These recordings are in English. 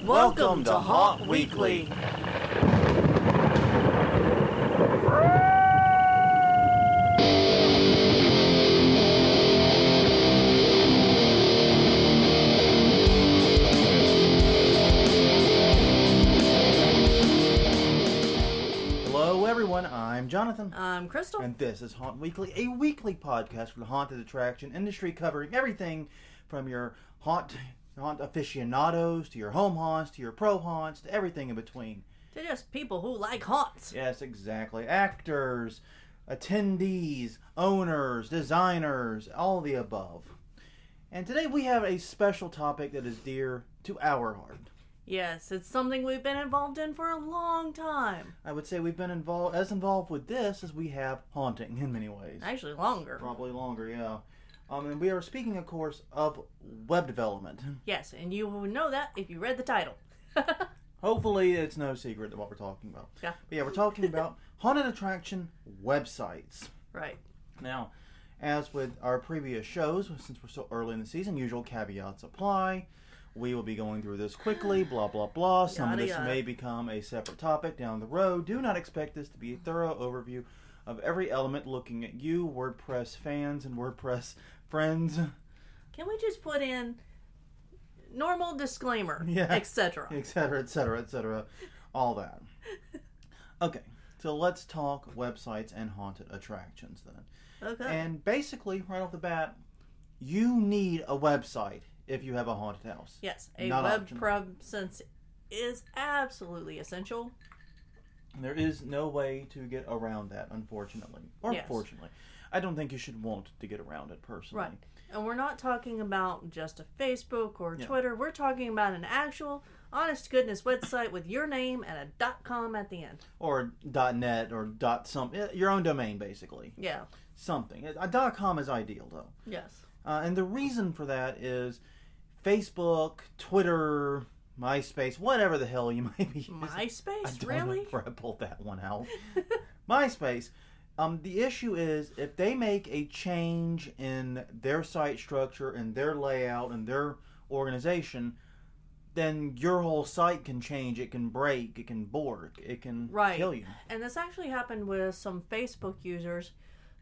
Welcome to Haunt Weekly. Hello everyone, I'm Jonathan. I'm Crystal. And this is Haunt Weekly, a weekly podcast for the haunted attraction industry covering everything from your haunt aficionados to your home haunts to your pro haunts to everything in between. To just people who like haunts. Yes, exactly. Actors, attendees, owners, designers, all the above. And today we have a special topic that is dear to our heart. Yes, it's something we've been involved in for a long time. I would say we've been involved with this as we have haunting in many ways. Actually, longer. Probably longer, yeah. And we are speaking, of course, of web development. Yes, and you would know that if you read the title. Hopefully, it's no secret what we're talking about. Yeah. But yeah, we're talking about haunted attraction websites. Right. Now, as with our previous shows, since we're so early in the season, usual caveats apply. We will be going through this quickly, blah, blah, blah. Some of this may become a separate topic down the road. Do not expect this to be a thorough overview of every element looking at you, WordPress fans and WordPress friends. Can we just put in normal disclaimer, Yeah. etc.? Etc., etc., etc. All that. Okay, so let's talk websites and haunted attractions then. Okay. And basically, right off the bat, you need a website if you have a haunted house. Yes, a Not web optional. presence is absolutely essential. There is no way to get around that, unfortunately. Or Yes. fortunately. I don't think you should want to get around it personally. Right. And we're not talking about just a Facebook or Yeah. Twitter. We're talking about an actual, honest-to-goodness website with your name and a .com at the end. Or .net or .some, your own domain, basically. Yeah. Something. A .com is ideal, though. Yes. And the reason for that is Facebook, Twitter, MySpace, whatever the hell you might be using. MySpace? I don't Really? know where I pulled that one out. MySpace. The issue is if they make a change in their site structure and their layout and their organization, then your whole site can change. It can break. It can bork. It can Right. kill you. And this actually happened with some Facebook users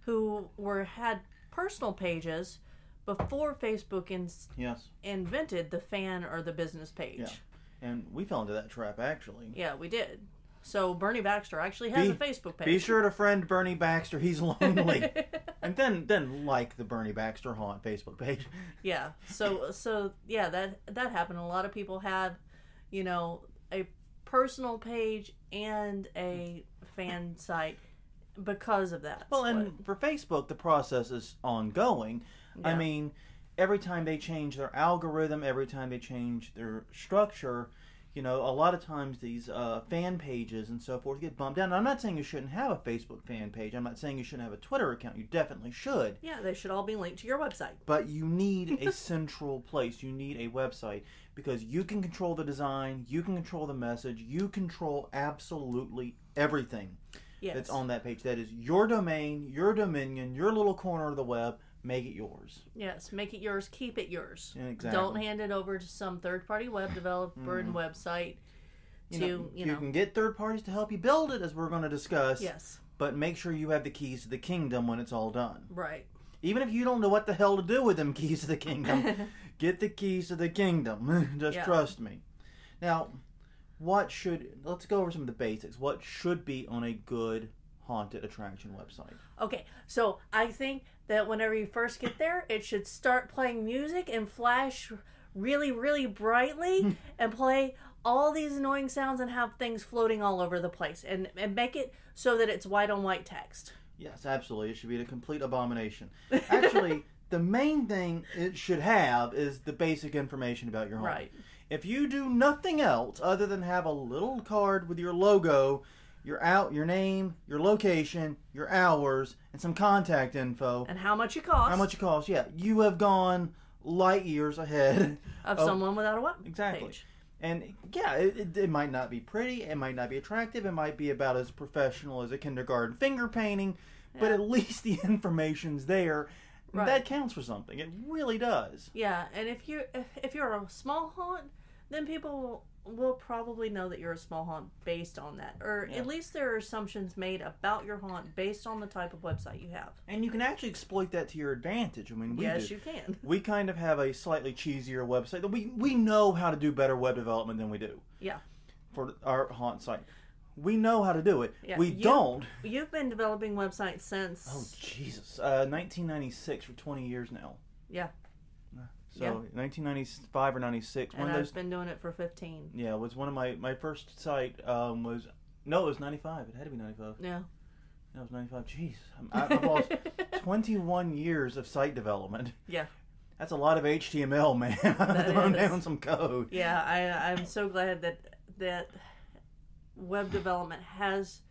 who had personal pages before Facebook Yes. invented the fan or the business page. Yeah. And we fell into that trap, actually. Yeah, we did. So Bernie Baxter actually has a Facebook page. Be sure to friend Bernie Baxter. He's lonely. And then like the Bernie Baxter Haunt Facebook page. Yeah. So yeah, that happened. A lot of people had, a personal page and a fan site because of that. Well, and for Facebook, the process is ongoing. I Yeah. mean, every time they change their algorithm, every time they change their structure, a lot of times these fan pages and so forth get bumped down. And I'm not saying you shouldn't have a Facebook fan page. I'm not saying you shouldn't have a Twitter account. You definitely should. Yeah, they should all be linked to your website. But you need a central place. You need a website because you can control the design, you can control the message, you control absolutely everything that's on that page. That is your domain, your dominion, your little corner of the web. Make it yours. Yes, make it yours, keep it yours. Yeah, exactly. Don't hand it over to some third-party web developer and website You can get third parties to help you build it, as we're going to discuss. Yes. But make sure you have the keys to the kingdom when it's all done. Right. Even if you don't know what the hell to do with them keys to the kingdom, get the keys to the kingdom. Just trust me. Now, let's go over some of the basics. What should be on a good haunted attraction website? Okay, so I think that whenever you first get there, it should start playing music and flash really, really brightly and play all these annoying sounds and have things floating all over the place and make it so that it's white on white text. Yes, absolutely. It should be a complete abomination. Actually, the main thing it should have is the basic information about your home. Right. If you do nothing else other than have a little card with your logo, your name, your location, your hours, and some contact info. And how much it costs. How much it costs, yeah. You have gone light years ahead of someone without a web exactly. page. And yeah, it might not be pretty, it might not be attractive, it might be about as professional as a kindergarten finger painting, but at least the information's there. Right. That counts for something. It really does. Yeah, and if you're a small haunt, then people will probably know that you're a small haunt based on that. Or at least there are assumptions made about your haunt based on the type of website you have. And you can actually exploit that to your advantage. I mean, Yes, you can. We kind of have a slightly cheesier website. We know how to do better web development than we do. Yeah. For our haunt site. We know how to do it. Yeah. You've been developing websites since... Oh, Jesus. 1996 for 20 years now. Yeah. So, 1995 or 96. And I've been doing it for 15. Yeah, it was one of my first site was... No, it was 95. It had to be 95. Yeah. No, it was 95. Jeez. I've lost 21 years of site development. Yeah. That's a lot of HTML, man. I've thrown down some code. Yeah, I'm so glad that web development has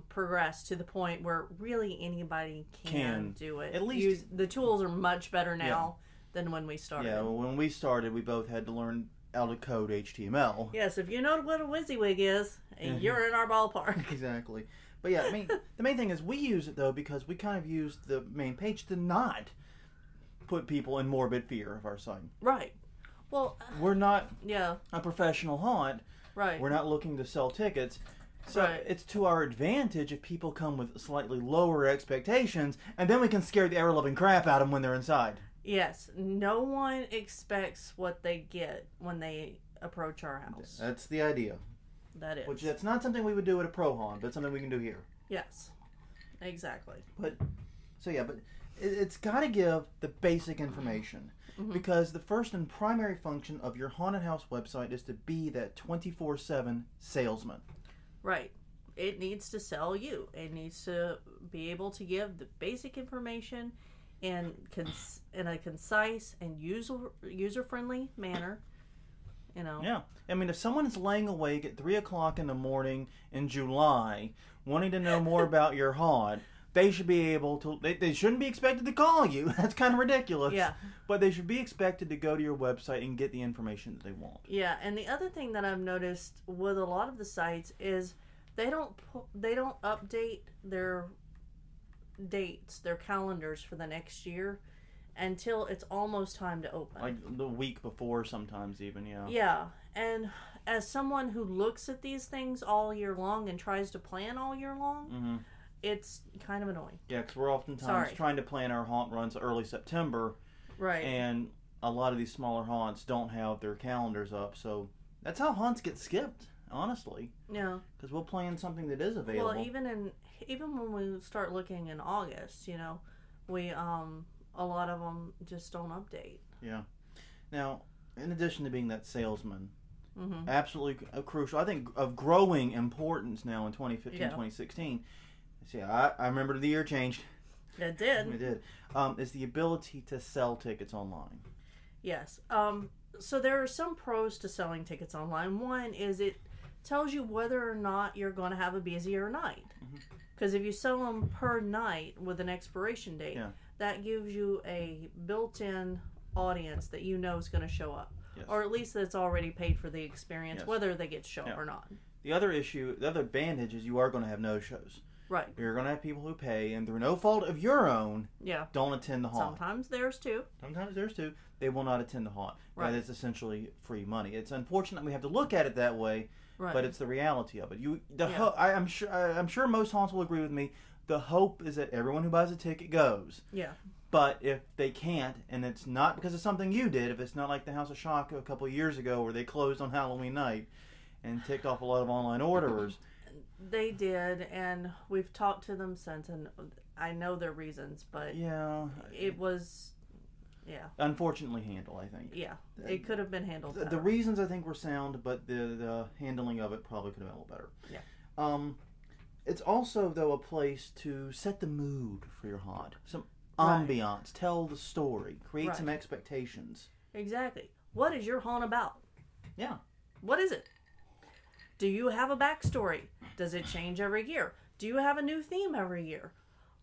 progressed to the point where really anybody can do it. At least the tools are much better now than when we started. Yeah, well, when we started, we both had to learn how to code HTML. Yes, if you know what a WYSIWYG is, you're in our ballpark. Exactly. But yeah, I mean, the main thing is we use it, though, because we kind of use the main page to not put people in morbid fear of our site. Right. Well, we're not a professional haunt. Right. We're not looking to sell tickets. So it's to our advantage if people come with slightly lower expectations, and then we can scare the ever-loving crap out of them when they're inside. Yes. No one expects what they get when they approach our house. That's the idea. That is. Which that's not something we would do at a pro haunt, but something we can do here. Yes. Exactly. But it's got to give the basic information. Mm-hmm. Because the first and primary function of your haunted house website is to be that 24/7 salesman. Right. It needs to sell you. It needs to be able to give the basic information in a concise and user-friendly manner. You know. Yeah. I mean, if someone is laying awake at 3 o'clock in the morning in July wanting to know more about your haunt, they should be able to... They shouldn't be expected to call you. That's kind of ridiculous. Yeah. But they should be expected to go to your website and get the information that they want. Yeah, and the other thing that I've noticed with a lot of the sites is they don't update their dates, their calendars for the next year until it's almost time to open. Like the week before sometimes even, yeah. Yeah, and as someone who looks at these things all year long and tries to plan all year long, it's kind of annoying. Yeah, because we're oftentimes trying to plan our haunt runs early September. Right. And a lot of these smaller haunts don't have their calendars up, so that's how haunts get skipped, honestly. Yeah. Because we'll plan something that is available. Well, even when we start looking in August, you know, we a lot of them just don't update. Yeah. Now, in addition to being that salesman, absolutely crucial, I think, of growing importance now in 2015, 2016. See, I remember the year changed. It did. It did. Is the ability to sell tickets online. Yes. So there are some pros to selling tickets online. One is it tells you whether or not you're going to have a busier night. Because if you sell them per night with an expiration date, that gives you a built-in audience that you know is going to show up. Yes. Or at least that's already paid for the experience, whether they get to show up or not. The other advantage is you are going to have no-shows. Right. You're going to have people who pay, and through no fault of your own, don't attend the haunt. Sometimes theirs too. They will not attend the haunt. Right. That is essentially free money. It's unfortunate we have to look at it that way, but it's the reality of it. I'm sure most haunts will agree with me. The hope is that everyone who buys a ticket goes. Yeah. But if they can't, and it's not because of something you did, if it's not like the House of Shock a couple of years ago where they closed on Halloween night and ticked off a lot of online orderers. They did, and we've talked to them since, and I know their reasons, but it was, unfortunately handled, I think. Yeah, it could have been handled better. The reasons, I think, were sound, but the handling of it probably could have been a little better. Yeah. It's also, though, a place to set the mood for your haunt. Some ambiance, tell the story, create some expectations. Exactly. What is your haunt about? Yeah. What is it? Do you have a backstory? Does it change every year? Do you have a new theme every year?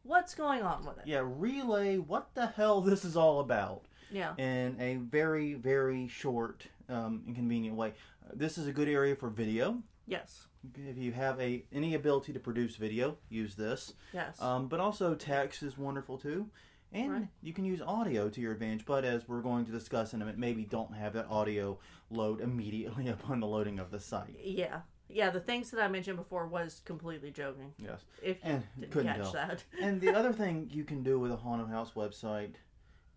What's going on with it? Yeah, relay what the hell this is all about. Yeah. In a very, very short and convenient way. This is a good area for video. Yes. If you have any ability to produce video, use this. Yes. But also text is wonderful too. And you can use audio to your advantage, but as we're going to discuss in a minute, maybe don't have that audio load immediately upon the loading of the site. Yeah. Yeah, the things that I mentioned before was completely joking. Yes. If you didn't catch that. And the other thing you can do with a haunted house website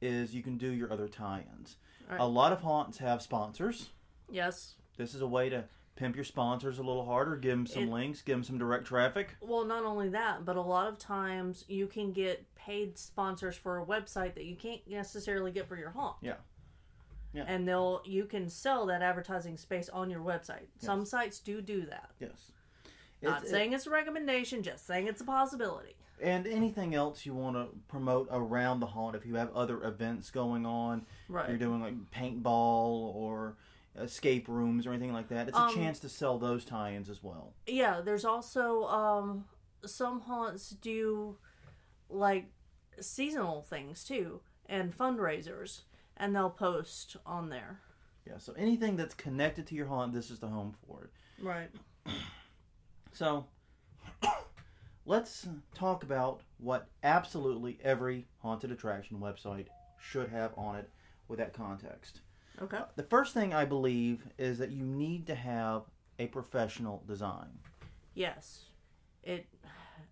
is you can do your other tie-ins. Right. A lot of haunts have sponsors. Yes. This is a way to pimp your sponsors a little harder, give them some links, give them some direct traffic. Well, not only that, but a lot of times you can get paid sponsors for a website that you can't necessarily get for your haunt. Yeah. Yeah. And you can sell that advertising space on your website. Yes. Some sites do that. Yes. Not saying it's a recommendation, just saying it's a possibility. And anything else you want to promote around the haunt, if you have other events going on, if you're doing like paintball or escape rooms or anything like that, it's a chance to sell those tie-ins as well. Yeah, there's also some haunts do like seasonal things too and fundraisers, and they'll post on there. Yeah, so anything that's connected to your haunt, this is the home for it. Right. So let's talk about what absolutely every haunted attraction website should have on it with that context. Okay. The first thing I believe is that you need to have a professional design. Yes.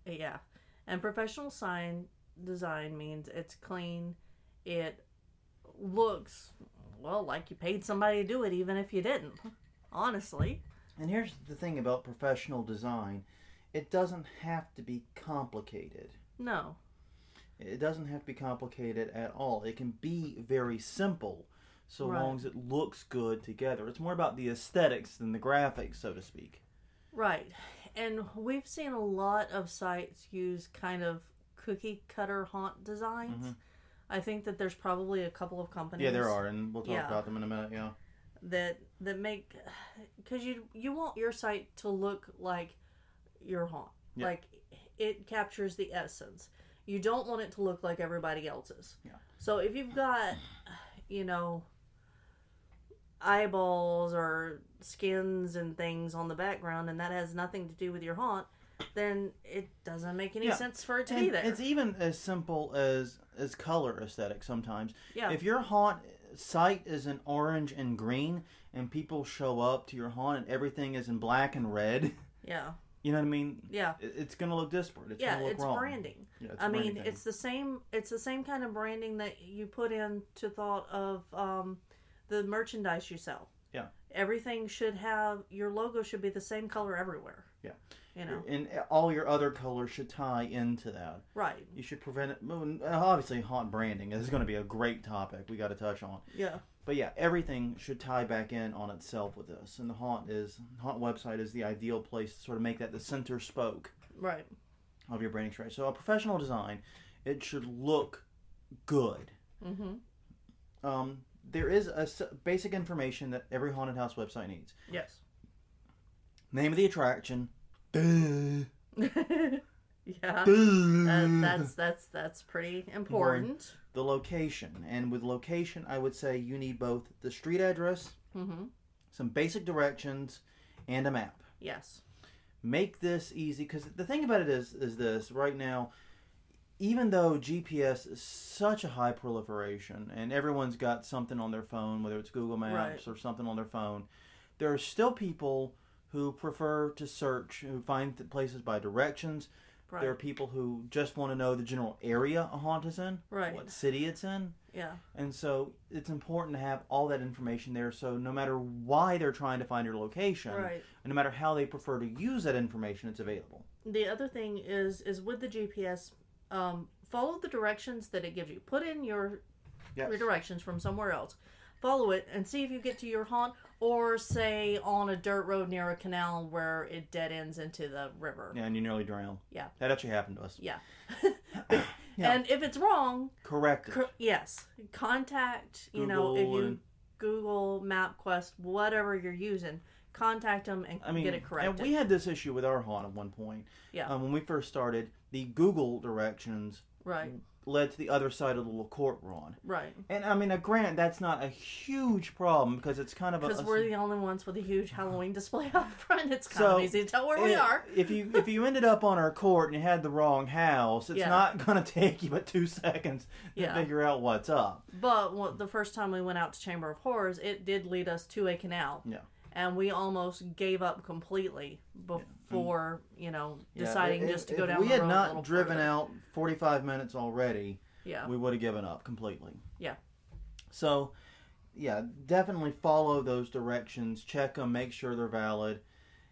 Yeah. And professional design means it's clean. It looks, well, like you paid somebody to do it, even if you didn't. Honestly. And here's the thing about professional design. It doesn't have to be complicated. No. It doesn't have to be complicated at all. It can be very simple. So long as it looks good together. It's more about the aesthetics than the graphics, so to speak. Right. And we've seen a lot of sites use kind of cookie cutter haunt designs. Mm-hmm. I think that there's probably a couple of companies. Yeah, there are, and we'll talk about them in a minute, yeah. That make... Because you want your site to look like your haunt. Yeah. Like, it captures the essence. You don't want it to look like everybody else's. Yeah. So if you've got, eyeballs or skins and things on the background and that has nothing to do with your haunt, then it doesn't make any sense for it to be there. It's even as simple as color aesthetic sometimes. Yeah. If your haunt site is in orange and green and people show up to your haunt and everything is in black and red. Yeah. You know what I mean? Yeah. It's going to look disparate. It's going to look wrong. Branding. Yeah, it's branding. It's the same kind of branding that you put into thought of the merchandise you sell. Yeah. Everything should have, your logo should be the same color everywhere. Yeah. You know. And all your other colors should tie into that. Right. You should prevent it. Obviously, haunt branding is going to be a great topic we got to touch on. Yeah. But yeah, everything should tie back in on itself with this. And the haunt website is the ideal place to sort of make that the center spoke. Right. Of your branding strategy. So a professional design, it should look good. Mm-hmm. There is a basic information that every haunted house website needs. Yes. Name of the attraction. Yeah. That's pretty important. The location. And with location, I would say you need both the street address, some basic directions, and a map. Yes. Make this easy, because the thing about it is this, right now, even though GPS is such a high proliferation, and everyone's got something on their phone, whether it's Google Maps or something on their phone, there are still people who prefer to search, who find places by directions. Right. There are people who just want to know the general area a haunt is in, what city it's in. Yeah. And so it's important to have all that information there, so no matter why they're trying to find your location, and no matter how they prefer to use that information, it's available. The other thing is with the GPS, follow the directions that it gives you. Put in your directions from somewhere else. Follow it and see if you get to your haunt, or say on a dirt road near a canal where it dead ends into the river. Yeah, and you nearly drown. Yeah. That actually happened to us. Yeah. And if it's wrong, correct it. Yes. Contact, Google, if you Google, MapQuest, whatever you're using, contact them and get it corrected. And we had this issue with our haunt at one point. Yeah. When we first started, the Google directions Right. led to the other side of the little court we're on. Right. And I mean, granted, that's not a huge problem because it's kind of because we're the only ones with a huge Halloween display out front. It's kind of easy to tell where we are. If you ended up on our court and you had the wrong house, it's not going to take you but 2 seconds to figure out what's up. But the first time we went out to Chamber of Horrors, it did lead us to a canal. Yeah. And we almost gave up completely before, deciding just to go down the road. If we had not driven out 45 minutes already, we would have given up completely. Yeah. So, definitely follow those directions. Check them, make sure they're valid.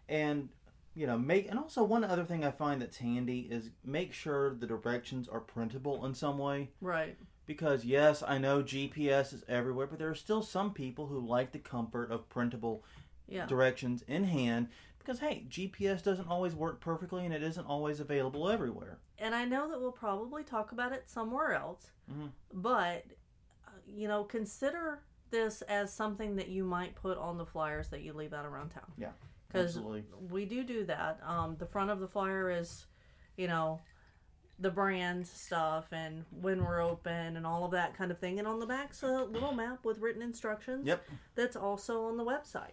And, and also one other thing I find that's handy is make sure the directions are printable in some way. Right. Because, yes, I know GPS is everywhere, but there are still some people who like the comfort of printable directions in hand because, hey, GPS doesn't always work perfectly and it isn't always available everywhere. And I know that we'll probably talk about it somewhere else, but, consider this as something that you might put on the flyers that you leave out around town. Yeah, because we do that. The front of the flyer is, the brand stuff and when we're open and all of that kind of thing. And on the back's a little map with written instructions. Yep. That's also on the website.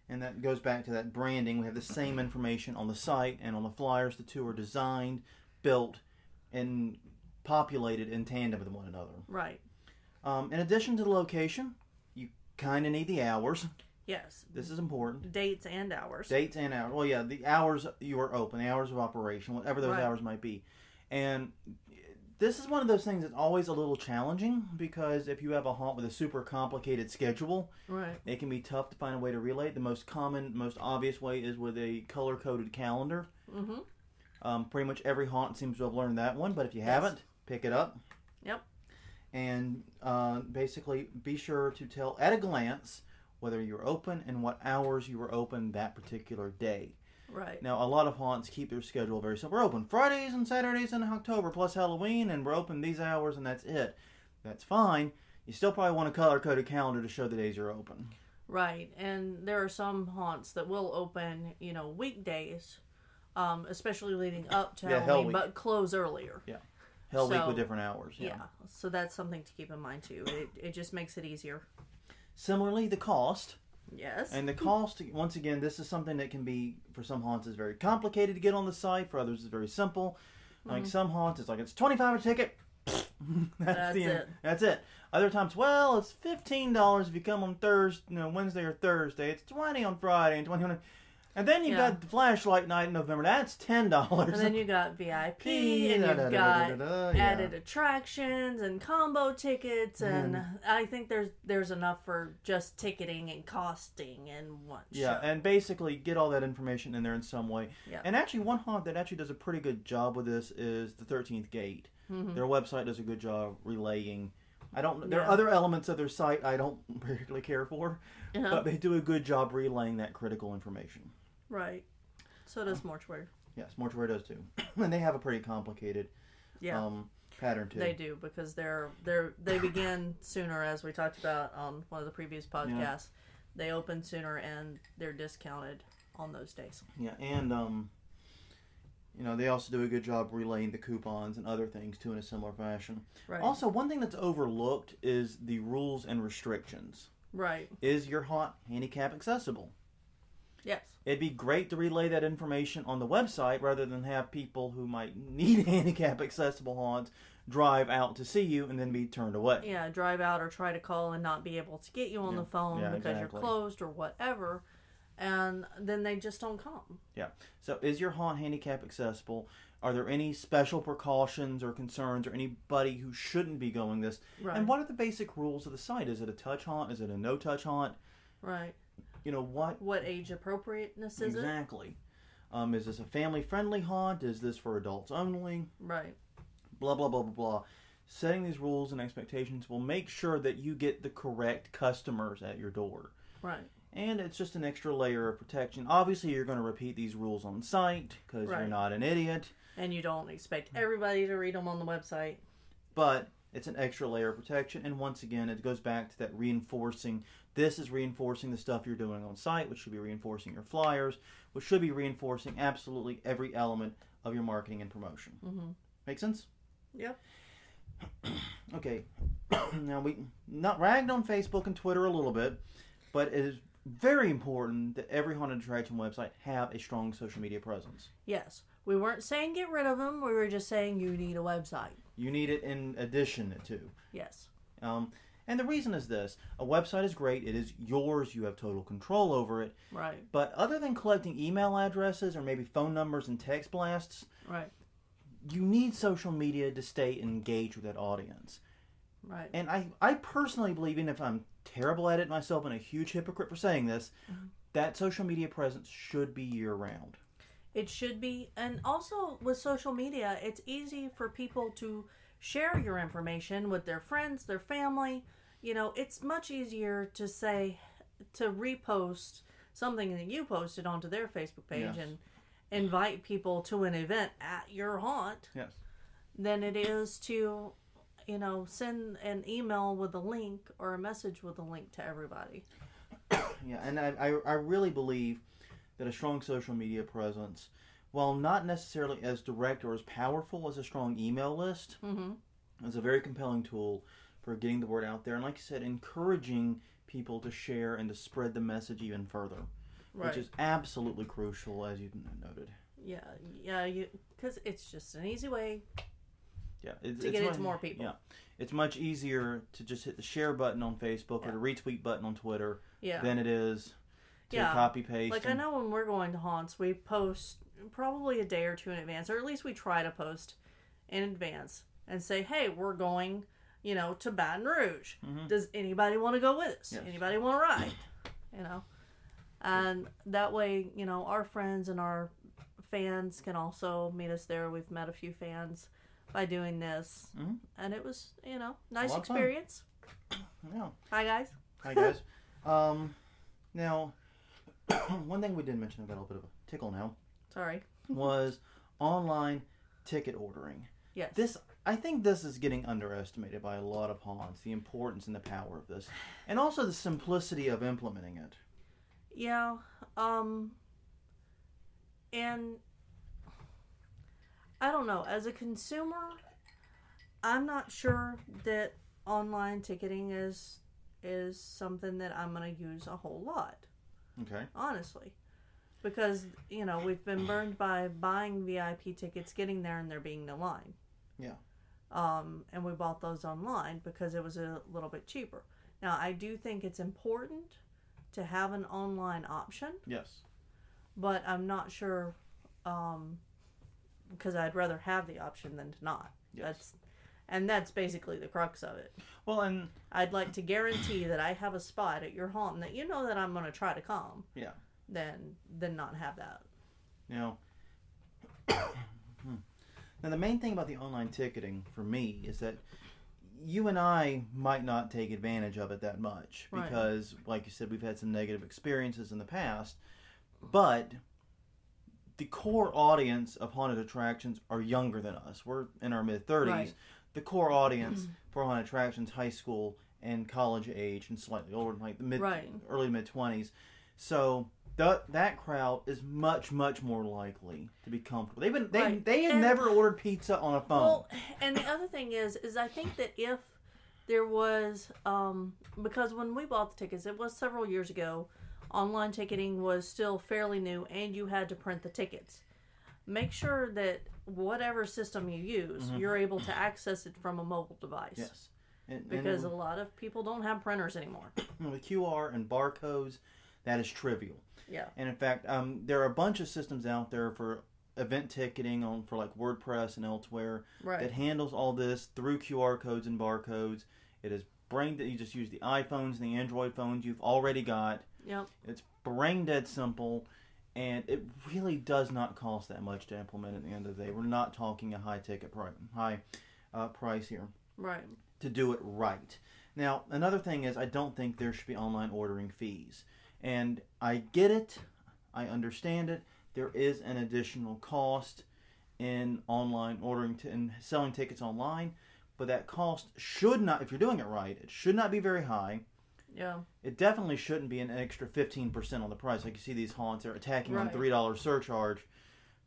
And that goes back to that branding. We have the same information on the site and on the flyers. The two are designed, built, and populated in tandem with one another. Right. In addition to the location, you kind of need the hours. Yes. This is important. Dates and hours. Dates and hours. Well, yeah, the hours you are open, the hours of operation, whatever those hours might be. And this is one of those things that's always a little challenging because if you have a haunt with a super complicated schedule, it can be tough to find a way to relay it. The most common, most obvious way is with a color-coded calendar. Pretty much every haunt seems to have learned that one, but if you haven't, pick it up. Yep. And basically be sure to tell at a glance whether you're open and what hours you were open that particular day. Right. Now, a lot of haunts keep their schedule very simple. We're open Fridays and Saturdays in October plus Halloween, and we're open these hours, and that's it. That's fine. You still probably want a color-coded calendar to show the days you're open. Right. And there are some haunts that will open, weekdays, especially leading up to Halloween, but close earlier. Yeah. Hell Week with different hours. Yeah. So that's something to keep in mind, too. It just makes it easier. Similarly, the cost. Yes. And the cost, once again, this is something that can be, for some haunts, is very complicated to get on the site. For others, it's very simple. Like some haunts, it's $25 a ticket. That's it. That's it. Other times, it's $15 if you come on Wednesday or Thursday. It's $20 on Friday and $20 on... And then you got the flashlight night in November. That's $10. And then you got VIP, and you've got added attractions and combo tickets, and I think there's enough for just ticketing and costing and one show. Yeah, and basically get all that information in there in some way. Yeah. And actually, one haunt that actually does a pretty good job with this is the 13th Gate. Their website does a good job relaying. There are other elements of their site I don't particularly care for, but they do a good job relaying that critical information. Right. So does Mortuary. Yes, Mortuary does too. And they have a pretty complicated pattern too. They do, because they begin sooner, as we talked about on one of the previous podcasts. Yeah. They open sooner and they're discounted on those days. Yeah, and they also do a good job relaying the coupons and other things too in a similar fashion. Right. Also, one thing that's overlooked is the rules and restrictions. Right. Is your haunt handicap accessible? Yes. It'd be great to relay that information on the website rather than have people who might need handicap accessible haunts drive out to see you and then be turned away. Yeah, drive out or try to call and not be able to get you on the phone because you're closed or whatever, and then they just don't come. Yeah. So is your haunt handicap accessible? Are there any special precautions or concerns or anybody who shouldn't be going this? Right. And what are the basic rules of the site? Is it a touch haunt? Is it a no-touch haunt? Right. What age appropriateness is it? Exactly. Is this a family-friendly haunt? Is this for adults only? Right. Blah, blah, blah, blah, blah. Setting these rules and expectations will make sure that you get the correct customers at your door. Right. And it's just an extra layer of protection. Obviously, you're going to repeat these rules on site because you're not an idiot. And you don't expect everybody to read them on the website. But it's an extra layer of protection. And once again, it goes back to that reinforcing. This is reinforcing the stuff you're doing on site, which should be reinforcing your flyers, which should be reinforcing absolutely every element of your marketing and promotion. Mm-hmm. Make sense? Yep. Okay. Now, we not ragged on Facebook and Twitter a little bit, but it is very important that every haunted attraction website have a strong social media presence. Yes. We weren't saying get rid of them. We were just saying you need a website. You need it in addition to. Yes. And the reason is this. A website is great. It is yours. You have total control over it. Right. But other than collecting email addresses or maybe phone numbers and text blasts, right, you need social media to stay engaged with that audience. Right. And I personally believe, even if I'm terrible at it myself and a huge hypocrite for saying this, that social media presence should be year-round. It should be. And also with social media, it's easy for people to share your information with their friends, their family. You know, it's much easier to say, to repost something that you posted onto their Facebook page and invite people to an event at your haunt than it is to, you know, send an email with a link or a message with a link to everybody. Yeah, and I really believe that a strong social media presence, while not necessarily as direct or as powerful as a strong email list, is a very compelling tool for getting the word out there. And like you said, encouraging people to share and to spread the message even further, which is absolutely crucial, as you noted. Yeah, because it's just an easy way to get it to more people. Yeah, it's much easier to just hit the share button on Facebook or the retweet button on Twitter than it is to copy paste. Like, I know when we're going to haunts, we post probably a day or two in advance, or at least we try to post in advance and say, hey, we're going, you know, to Baton Rouge. Does anybody want to go with us? Anybody want to ride? You know, and that way, you know, our friends and our fans can also meet us there. We've met a few fans by doing this, and it was, you know, nice experience. Yeah. Hi guys. Hi guys. Now, one thing we didn't mention, I got a little bit of a tickle now. Sorry. Was online ticket ordering. Yes. I think this is getting underestimated by a lot of haunts, the importance and the power of this, and also the simplicity of implementing it. Yeah. And I don't know, as a consumer, I'm not sure that online ticketing is something that I'm going to use a whole lot. Okay. Honestly. Because, you know, we've been burned by buying VIP tickets, getting there, and there being no line. Yeah. And we bought those online because it was a little bit cheaper. Now, I do think it's important to have an online option. Yes. But I'm not sure, because I'd rather have the option than to not. Yes. That's basically the crux of it. Well, and I'd like to guarantee that I have a spot at your haunt and that you know that I'm going to try to come. Yeah. Than not have that. Now, the main thing about the online ticketing for me is that you and I might not take advantage of it that much because, like you said, we've had some negative experiences in the past. But the core audience of haunted attractions are younger than us. We're in our mid-30s. Right. The core audience for haunted attractions, high school and college age, and slightly older, like the early to mid-20s. So that crowd is much, much more likely to be comfortable. They had never ordered pizza on a phone. Well, and the other thing is I think that if there was, because when we bought the tickets, it was several years ago, online ticketing was still fairly new, and you had to print the tickets. Make sure that whatever system you use, you're able to access it from a mobile device. Yes. Because a lot of people don't have printers anymore. With QR and barcodes, that is trivial. Yeah. And in fact, there are a bunch of systems out there for event ticketing for like WordPress and elsewhere that handles all this through QR codes and barcodes. It is you just use the iPhones and the Android phones you've already got. Yep. It's brain dead simple, and it really does not cost that much to implement at the end of the day. We're not talking a high price here. Right. To do it right. Now, another thing is I don't think there should be online ordering fees. And I get it. I understand it. There is an additional cost in online ordering and selling tickets online. But that cost should not, if you're doing it right, it should not be very high. Yeah. It definitely shouldn't be an extra 15% on the price. Like you see these haunts are attacking on $3 surcharge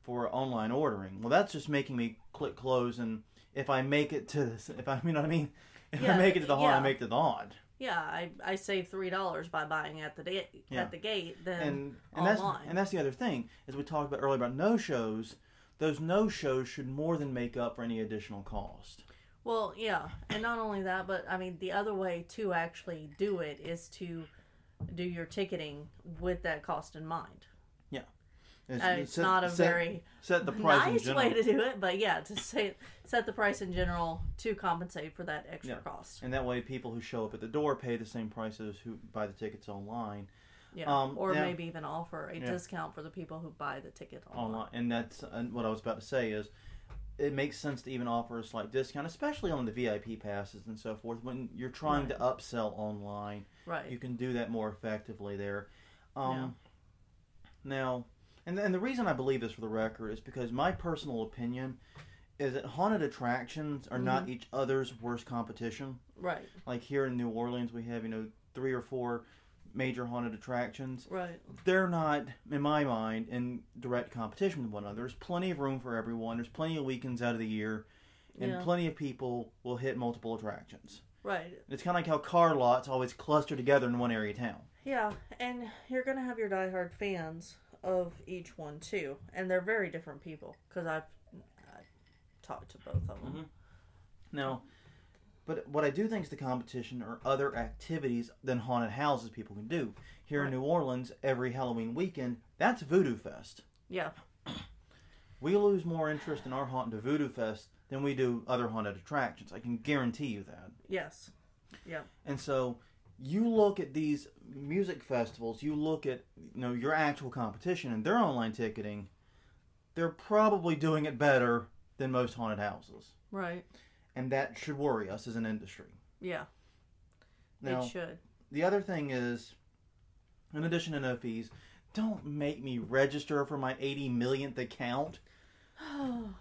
for online ordering. Well, that's just making me click close. And if I make it to this, if I, you know what I mean? If I make it to the haunt, I make it to the haunt. Yeah, I save $3 by buying at the gate than online. That's the other thing, as we talked about earlier about no-shows. Those no-shows should more than make up for any additional cost. Well, yeah, and not only that, but I mean the other way to actually do it is to do your ticketing with that cost in mind. Yeah, it's not a very set the price nice way to do it, but yeah, to set the price in general to compensate for that extra cost. And that way, people who show up at the door pay the same price as who buy the tickets online. Yeah, maybe even offer a discount for the people who buy the ticket online. And that's what I was about to say is, it makes sense to even offer a slight discount, especially on the VIP passes and so forth. When you're trying to upsell online, you can do that more effectively there. Now, and the reason I believe this for the record is because my personal opinion is that haunted attractions are not each other's worst competition. Right. Like here in New Orleans, we have 3 or 4 major haunted attractions. Right. They're not, in my mind, in direct competition with one another. There's plenty of room for everyone. There's plenty of weekends out of the year, and plenty of people will hit multiple attractions. Right. It's kind of like how car lots always cluster together in one area of town. Yeah, and you're going to have your diehard fans of each one too, and they're very different people because I've talked to both of them. Mm-hmm. Now, but what I do think is the competition are other activities than haunted houses people can do. Here in New Orleans, every Halloween weekend, that's Voodoo Fest. Yeah. We lose more interest in our haunt to Voodoo Fest than we do other haunted attractions. I can guarantee you that. Yes. Yeah. And so you look at these music festivals, you look at your actual competition and their online ticketing, they're probably doing it better than most haunted houses. Right. And that should worry us as an industry. Yeah. Now, it should. The other thing is, in addition to no fees, don't make me register for my 80 millionth account.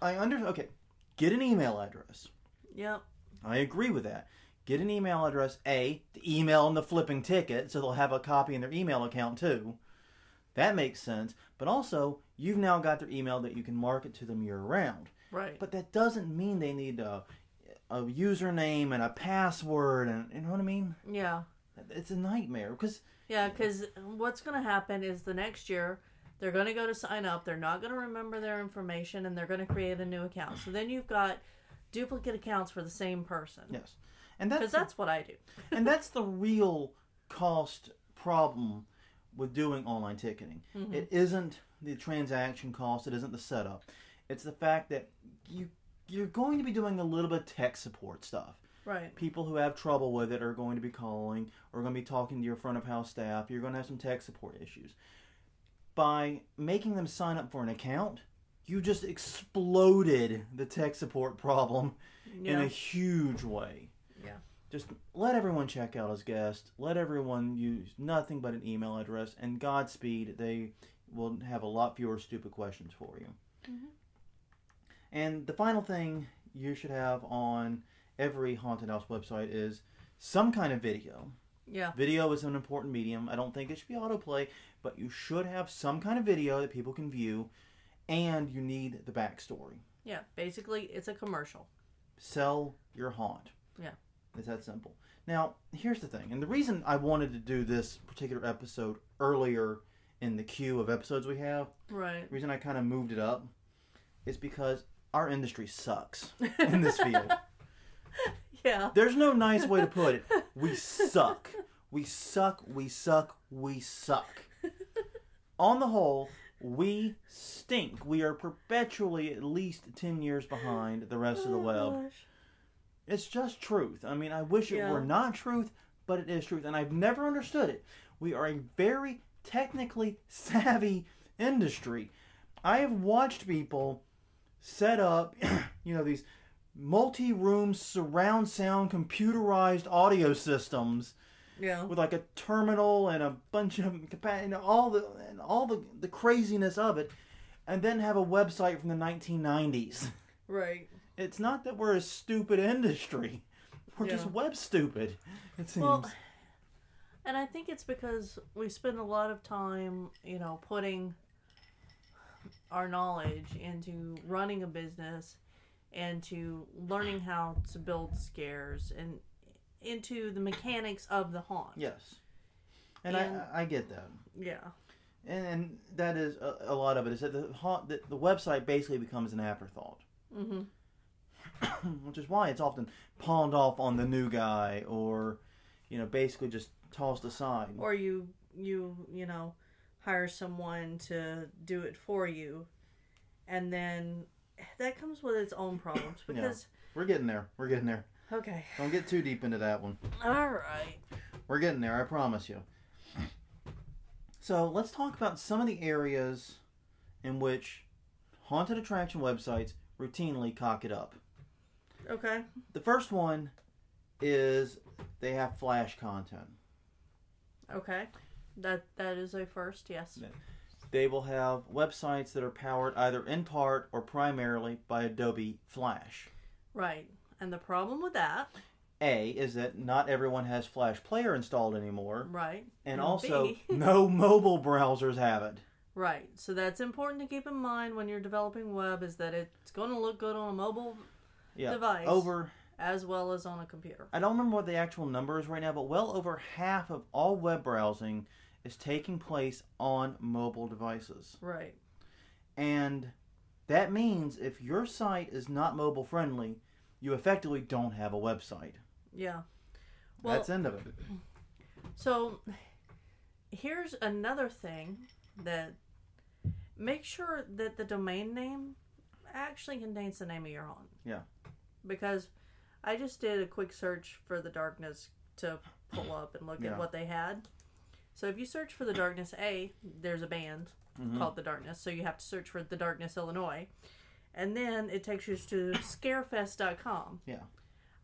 Okay, get an email address. Yep. I agree with that. Get an email address, to email them the flipping ticket, so they'll have a copy in their email account too. That makes sense. But also, you've now got their email that you can market to them year-round. Right. But that doesn't mean they need a username and a password, and you know what I mean? Yeah. It's a nightmare because what's going to happen is the next year they're going to go to sign up, they're not going to remember their information, and they're going to create a new account. So then you've got duplicate accounts for the same person. Yes, and that's what I do. And that's the real cost problem with doing online ticketing. Mm-hmm. It isn't the transaction cost. It isn't the setup. It's the fact that you're going to be doing a little bit of tech support stuff. Right. People who have trouble with it are going to be calling or going to be talking to your front of house staff. You're going to have some tech support issues. By making them sign up for an account, you just exploded the tech support problem in a huge way. Yeah. Just let everyone check out as guests. Let everyone use nothing but an email address, and Godspeed, they will have a lot fewer stupid questions for you. Mm-hmm. And the final thing you should have on every haunted house website is some kind of video. Yeah. Video is an important medium. I don't think it should be autoplay, but you should have some kind of video that people can view, and you need the backstory. Yeah, basically it's a commercial. Sell your haunt. Yeah. It's that simple. Now, here's the thing, and the reason I wanted to do this particular episode earlier in the queue of episodes we have, right? The reason I kind of moved it up is because our industry sucks in this field. Yeah. There's no nice way to put it. We suck. We suck. We suck. We suck. On the whole, we stink. We are perpetually at least 10 years behind the rest of the web. Gosh. It's just truth. I mean, I wish it were not truth, but it is truth. And I've never understood it. We are a very technically savvy industry. I have watched people set up, these multi-room surround sound computerized audio systems, with like a terminal and a bunch of all the craziness of it, and then have a website from the 1990s. Right. It's not that we're a stupid industry; we're just web stupid. It seems. Well, and I think it's because we spend a lot of time, putting our knowledge into running a business into learning how to build scares and into the mechanics of the haunt. Yes. And I get that. Yeah. And that is a lot of it. Is that the website basically becomes an afterthought. Mm-hmm. Which is why it's often pawned off on the new guy, or basically just tossed aside. Or you hire someone to do it for you, and then that comes with its own problems because we're getting there. Okay. Don't get too deep into that one. All right. We're getting there, I promise you. So let's talk about some of the areas in which haunted attraction websites routinely cock it up. Okay. The first one is they have flash content. Okay. That is a first, yes. They will have websites that are powered either in part or primarily by Adobe Flash. Right. And the problem with that is that not everyone has Flash Player installed anymore. Right. And also, no mobile browsers have it. Right. So that's important to keep in mind when you're developing web, is that it's going to look good on a mobile device as well as on a computer. I don't remember what the actual number is right now, but well over half of all web browsing is taking place on mobile devices. Right. And that means if your site is not mobile friendly, you effectively don't have a website. Yeah. Well, that's the end of it. So here's another thing, that make sure that the domain name actually contains the name of your haunt. Yeah. Because I just did a quick search for The Darkness to pull up and look at what they had. So if you search for The Darkness, there's a band called The Darkness, so you have to search for The Darkness, Illinois. And then it takes you to scarefest.com. Yeah.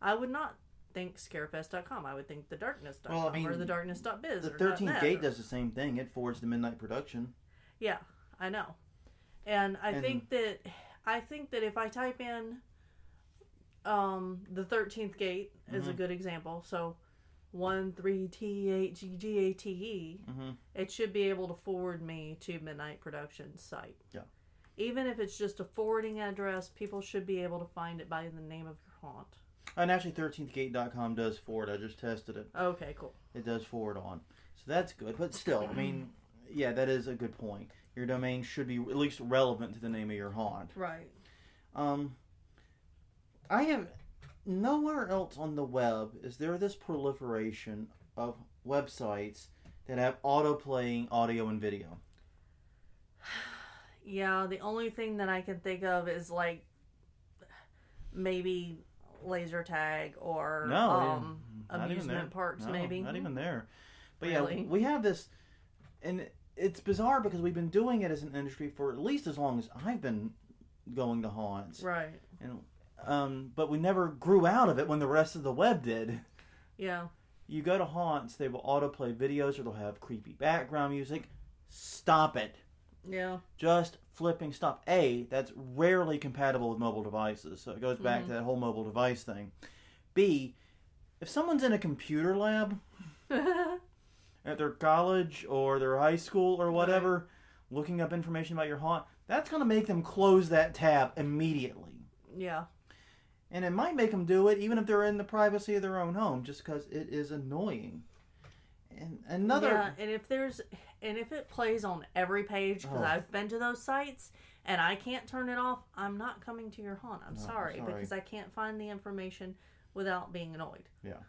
I would not think scarefest.com. I would think thedarkness.com or thedarkness.biz. The 13th Gate does the same thing. It forwards to Midnight Production. Yeah, I know. And I think that if I type in the 13th Gate is a good example. So 13THGATE, it should be able to forward me to Midnight Production's site. Yeah. Even if it's just a forwarding address, people should be able to find it by the name of your haunt. And actually 13thgate.com does forward. I just tested it. Okay, cool. It does forward on. So that's good. But still, I mean, yeah, that is a good point. Your domain should be at least relevant to the name of your haunt. Right. I have nowhere else on the web is there this proliferation of websites that have auto-playing audio and video. Yeah, the only thing that I can think of is like maybe laser tag or amusement parks, maybe. Not even there. But really? Yeah, we have this, and it's bizarre because we've been doing it as an industry for at least as long as I've been going to haunts. Right. And but we never grew out of it when the rest of the web did. Yeah. You go to haunts, they will autoplay videos or they'll have creepy background music. Stop it. Yeah. Just flipping stop. That's rarely compatible with mobile devices, so it goes back to that whole mobile device thing. B, if someone's in a computer lab at their college or their high school or whatever, looking up information about your haunt, that's going to make them close that tab immediately. Yeah. And it might make them do it even if they're in the privacy of their own home, just because it is annoying. And another... Yeah, and if it plays on every page, because I've been to those sites, and I can't turn it off, I'm not coming to your haunt. I'm sorry, because I can't find the information without being annoyed. Yeah.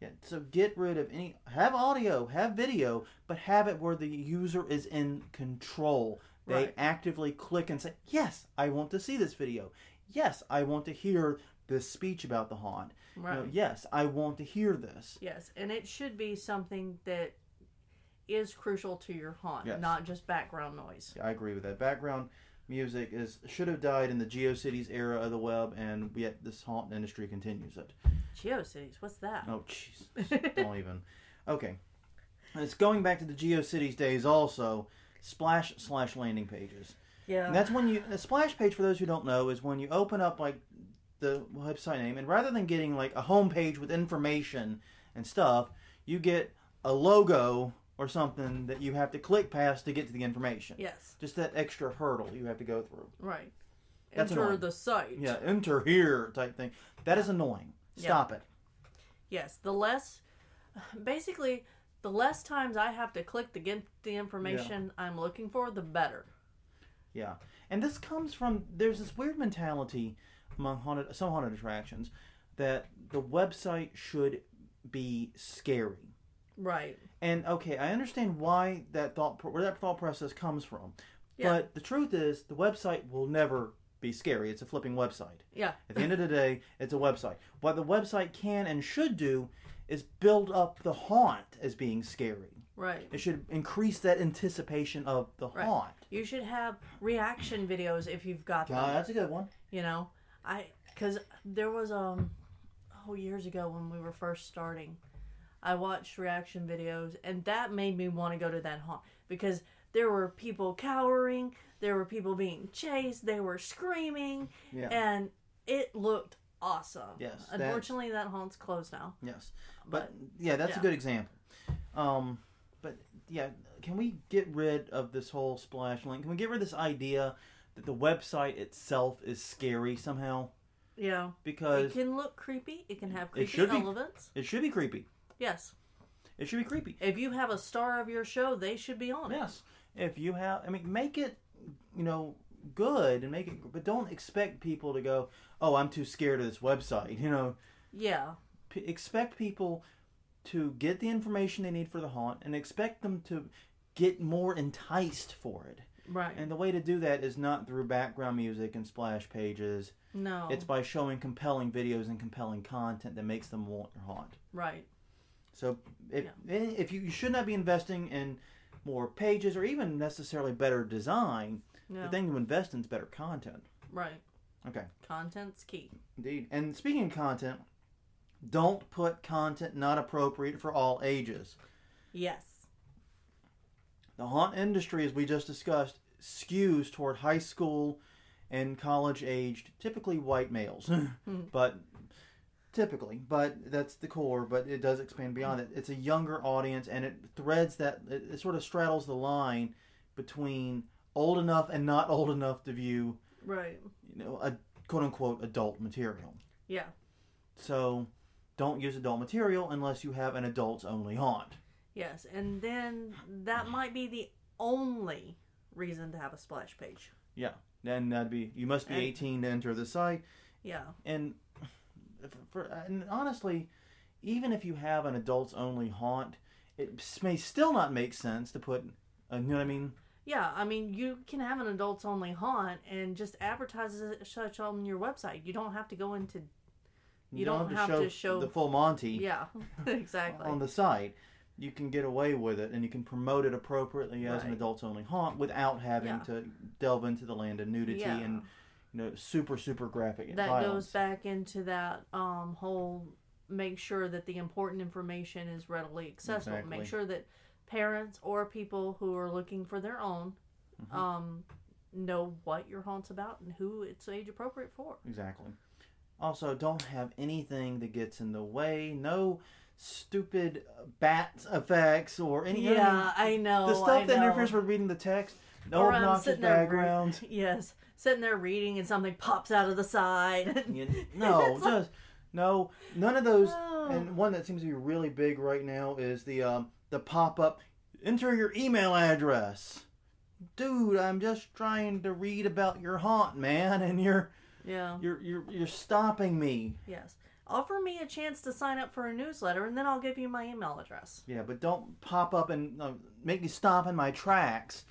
Yeah, so get rid of any... Have audio, have video, but have it where the user is in control. They actively click and say, yes, I want to see this video. Yes, I want to hear this speech about the haunt. Right. Yes, I want to hear this. Yes, and it should be something that is crucial to your haunt, not just background noise. Yeah, I agree with that. Background music should have died in the GeoCities era of the web, and yet this haunt industry continues it. GeoCities? What's that? Oh, jeez. Don't even. Okay. And it's going back to the GeoCities days also. Splash/landing pages. Yeah. And that's when a splash page, for those who don't know, is when you open up like the website name, and rather than getting like a home page with information and stuff, you get a logo or something that you have to click past to get to the information. Yes. Just that extra hurdle you have to go through. Right. That's enter annoying. the site. Yeah, enter here type thing. That is annoying. Stop it. Yes, the less times I have to click to get the information I'm looking for, the better. Yeah. And this comes from, there's this weird mentality among some haunted attractions that the website should be scary. Right. And okay, I understand why where that thought process comes from. Yeah. But the truth is, the website will never be scary. It's a flipping website. Yeah. At the end of the day, it's a website. What the website can and should do is build up the haunt as being scary. Right. It should increase that anticipation of the haunt. You should have reaction videos if you've got them. That's a good one. You know, because there was years ago when we were first starting, I watched reaction videos, and that made me want to go to that haunt because there were people cowering, there were people being chased, they were screaming, and it looked awesome. Yes. Unfortunately, that haunt's closed now. Yes. But that's a good example. But yeah, can we get rid of this whole splash link? Can we get rid of this idea that the website itself is scary somehow? Yeah. Because it can look creepy. It can have creepy elements. It should be creepy. Yes. It should be creepy. If you have a star of your show, they should be on it. Yes. If you have, make it, good and make it, but don't expect people to go, oh, I'm too scared of this website, Yeah. Expect people to get the information they need for the haunt and expect them to get more enticed for it. Right. And the way to do that is not through background music and splash pages. No. It's by showing compelling videos and compelling content that makes them want your haunt. Right. So if you should not be investing in more pages or even necessarily better design, the thing to invest in is better content. Right. Okay. Content's key. Indeed. And speaking of content, don't put content not appropriate for all ages. Yes. The haunt industry, as we just discussed, skews toward high school and college-aged, typically white males. But that's the core, but it does expand beyond it. It's a younger audience, and it sort of straddles the line between old enough and not old enough to view, right, a quote-unquote adult material. Yeah. So don't use adult material unless you have an adults-only haunt. Yes, and then that might be the only reason to have a splash page. Yeah, then that'd be, you must be 18 to enter the site. Yeah. And honestly, even if you have an adults-only haunt, it may still not make sense to put, you know what I mean? Yeah, I mean, you can have an adults-only haunt and just advertise it such on your website. You don't have to go into... You don't have to show the full Monty. Yeah, exactly. On the site. You can get away with it, and you can promote it appropriately as an adults-only haunt without having to delve into the land of nudity and super, super graphic that violence. Goes back into that whole make sure that the important information is readily accessible. Exactly. Make sure that parents or people who are looking for their own know what your haunt's about and who it's age appropriate for. Exactly. Also, don't have anything that gets in the way. No stupid bat effects or any. I know. The stuff that interferes with reading the text. No obnoxious backgrounds. Yes, sitting there reading and something pops out of the side. None of those. Oh. And one that seems to be really big right now is the pop up. Enter your email address. Dude, I'm just trying to read about your haunt, man, and you're stopping me. Yes. Offer me a chance to sign up for a newsletter, and then I'll give you my email address. Yeah, but don't pop up and make me stop in my tracks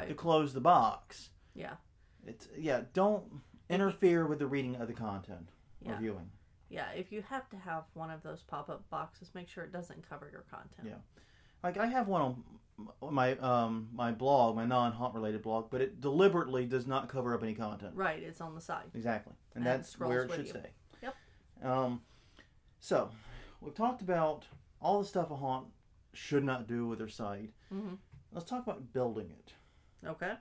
to close the box. Yeah. Don't interfere with the reading of the content or viewing. Yeah, if you have to have one of those pop-up boxes, make sure it doesn't cover your content. Yeah. Like, I have one on my blog, my non-haunt related blog, but it deliberately does not cover up any content. Right, it's on the side. Exactly. And that's where it should stay. Yep. So, we've talked about all the stuff a haunt should not do with their site. Mm-hmm. Let's talk about building it. Okay.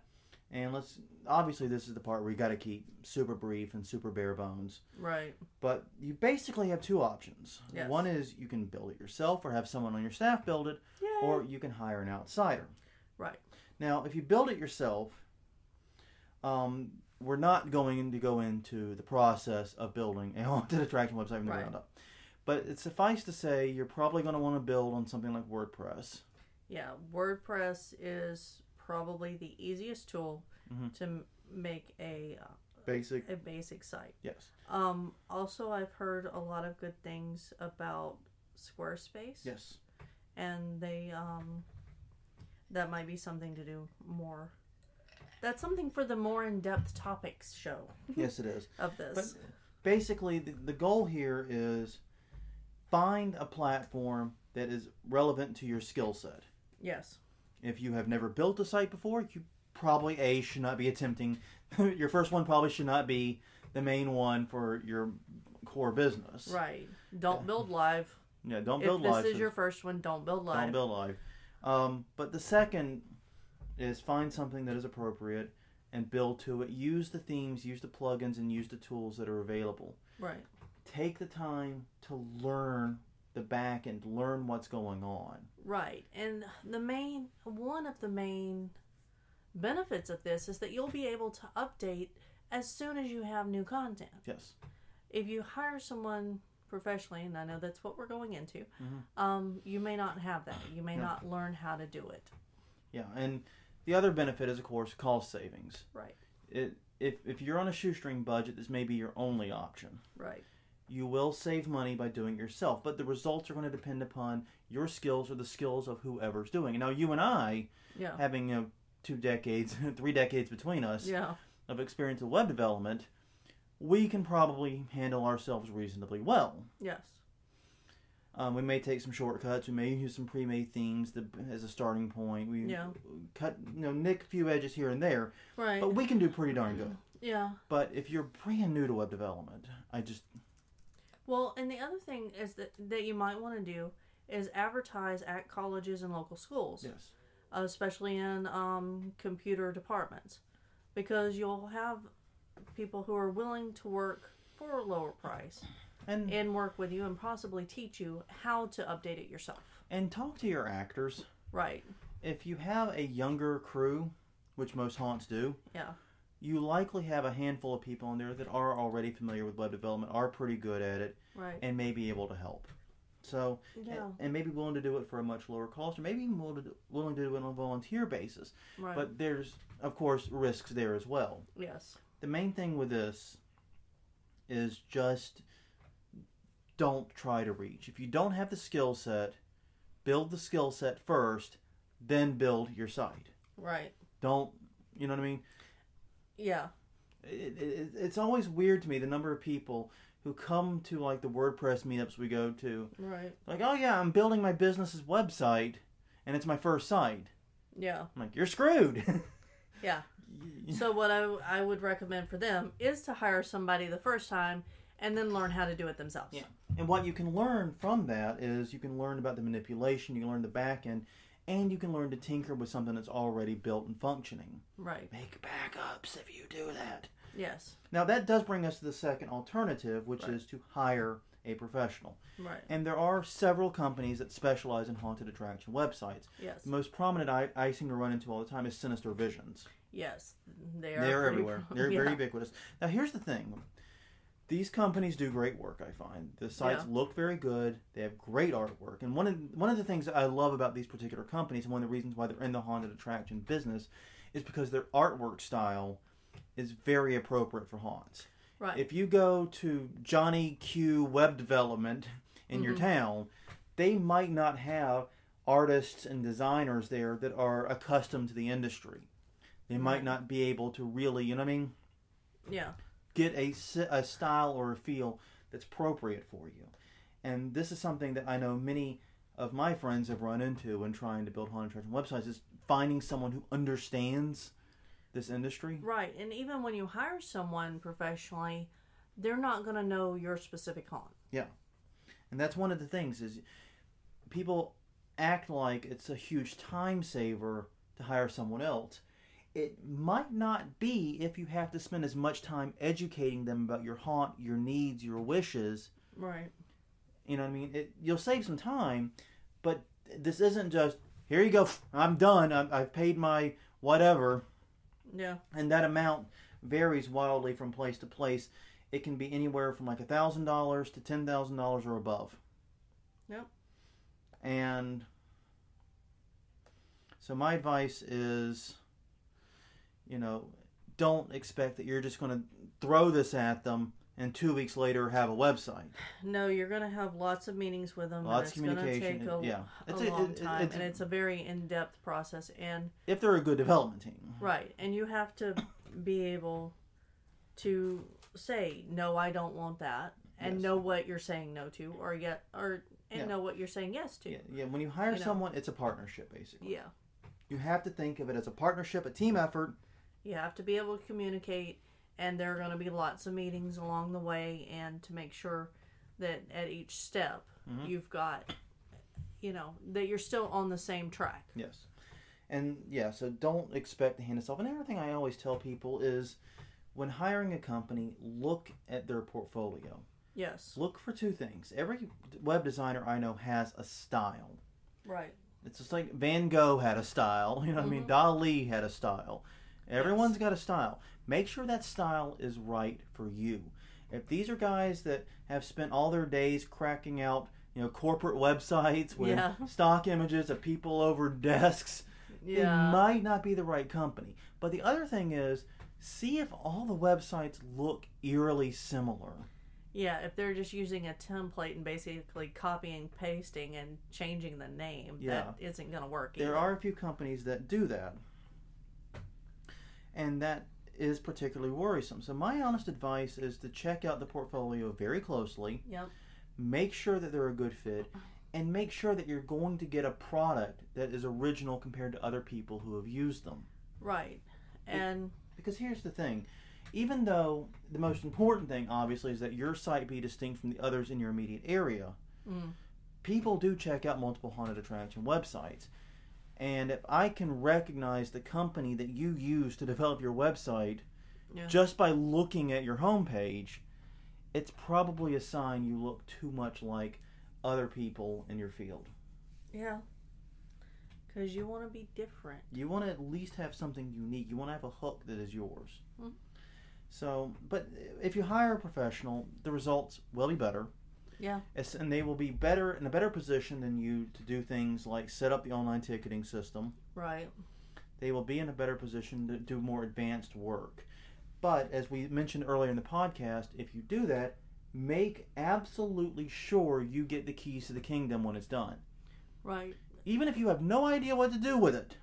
And obviously this is the part where you got to keep super brief and super bare bones. Right. But you basically have two options. Yes. One is you can build it yourself or have someone on your staff build it. Yay. Or you can hire an outsider. Right. Now, if you build it yourself, we're not going to go into the process of building a haunted attraction website from the ground up. But it's suffice to say, you're probably going to want to build on something like WordPress. Yeah, WordPress is probably the easiest tool to make a basic site. Yes. Also, I've heard a lot of good things about Squarespace. Yes. And they that might be something to do more. That's something for the more in-depth topics show. Yes, it is. Of this. But basically, the goal here is find a platform that is relevant to your skill set. Yes. If you have never built a site before, you probably, should not be attempting. Your first one probably should not be the main one for your core business. Right. Don't build live. Yeah, don't build live. If this is your first one, don't build live. Don't build live. But the second is find something that is appropriate and build to it. Use the themes, use the plugins, and use the tools that are available. Right. Take the time to learn the back end, learn what's going on. Right. And one of the main benefits of this is that you'll be able to update as soon as you have new content. Yes. If you hire someone professionally, and I know that's what we're going into, you may not have that. You may not learn how to do it. Yeah, and the other benefit is, of course, cost savings. Right. If you're on a shoestring budget, this may be your only option. Right. You will save money by doing it yourself, but the results are going to depend upon your skills or the skills of whoever's doing it. Now, you and I, having 2 decades, 3 decades between us of experience with web development, we can probably handle ourselves reasonably well. Yes. We may take some shortcuts. We may use some pre-made themes as a starting point. We nick a few edges here and there. Right. But we can do pretty darn good. Yeah. But if you're brand new to web development, Well, and the other thing is that you might want to do is advertise at colleges and local schools. Yes. Especially in computer departments. Because you'll have people who are willing to work for a lower price and work with you and possibly teach you how to update it yourself. And talk to your actors. Right. If you have a younger crew, which most haunts do, you likely have a handful of people in there that are already familiar with web development, are pretty good at it, and may be able to help. So, and maybe willing to do it for a much lower cost, or maybe even willing to do it on a volunteer basis. Right. But there's, of course, risks there as well. Yes. The main thing with this is just don't try to reach. If you don't have the skill set, build the skill set first, then build your site. Right. Don't, you know what I mean? Yeah. It's always weird to me, the number of people who come to like the WordPress meetups we go to. Right. Like, oh yeah, I'm building my business's website, and it's my first site. Yeah. I'm like, you're screwed. Yeah. So what I would recommend for them is to hire somebody the first time and then learn how to do it themselves. Yeah. And what you can learn from that is you can learn about the manipulation, you can learn the back end, and you can learn to tinker with something that's already built and functioning. Right. Make backups if you do that. Yes. Now that does bring us to the second alternative, which is to hire a professional. Right. And there are several companies that specialize in haunted attraction websites. Yes. The most prominent I seem to run into all the time is Sinister Visions. Yes. They're everywhere. They're very ubiquitous. Now here's the thing. These companies do great work, I find. The sites look very good. They have great artwork. And one of the things that I love about these particular companies, and one of the reasons why they're in the haunted attraction business, is because their artwork style is very appropriate for haunts. Right. If you go to Johnny Q Web Development in your town, they might not have artists and designers there that are accustomed to the industry. They might not be able to really, you know what I mean? Yeah. Get a style or a feel that's appropriate for you. And this is something that I know many of my friends have run into when trying to build haunted attraction websites, is finding someone who understands this industry. Right. And even when you hire someone professionally, they're not going to know your specific haunt. Yeah. And that's one of the things is people act like it's a huge time saver to hire someone else. It might not be if you have to spend as much time educating them about your haunt, your needs, your wishes. Right. You know what I mean? You'll save some time, but this isn't just, here you go, I'm done, I've paid my whatever. Yeah. And that amount varies wildly from place to place. It can be anywhere from like $1,000 to $10,000 or above. Yep. And so my advice is, don't expect that you're just going to throw this at them and 2 weeks later have a website. No, you're going to have lots of meetings with them. Lots of communication. It's going to take a long time, and it's a very in-depth process. And if they're a good development team. Right, and you have to be able to say, no, I don't want that, and know what you're saying no to, and know what you're saying yes to. Yeah. When you hire someone, it's a partnership, basically. Yeah. You have to think of it as a partnership, a team effort. You have to be able to communicate, and there are going to be lots of meetings along the way, and to make sure that at each step you've got, that you're still on the same track. Yes. And so don't expect to hand this off. And everything I always tell people is, when hiring a company, look at their portfolio. Yes. Look for two things. Every web designer I know has a style. Right. It's just like Van Gogh had a style. I mean, Dali had a style. Everyone's got a style. Make sure that style is right for you. If these are guys that have spent all their days cracking out, corporate websites with stock images of people over desks, it might not be the right company. But the other thing is, see if all the websites look eerily similar. Yeah, if they're just using a template and basically copying, pasting, and changing the name, that isn't going to work either. There are a few companies that do that. And that is particularly worrisome. So my honest advice is to check out the portfolio very closely. Yep. Make sure that they're a good fit. And make sure that you're going to get a product that is original compared to other people who have used them. Right. And because here's the thing. Even though the most important thing, obviously, is that your site be distinct from the others in your immediate area, people do check out multiple haunted attraction websites. And if I can recognize the company that you use to develop your website just by looking at your homepage, it's probably a sign you look too much like other people in your field. Yeah. Because you want to be different. You want to at least have something unique. You want to have a hook that is yours. So, but if you hire a professional, the results will be better. Yeah. And they will be in a better position than you to do things like set up the online ticketing system. Right. They will be in a better position to do more advanced work. But as we mentioned earlier in the podcast, if you do that, make absolutely sure you get the keys to the kingdom when it's done. Right. Even if you have no idea what to do with it.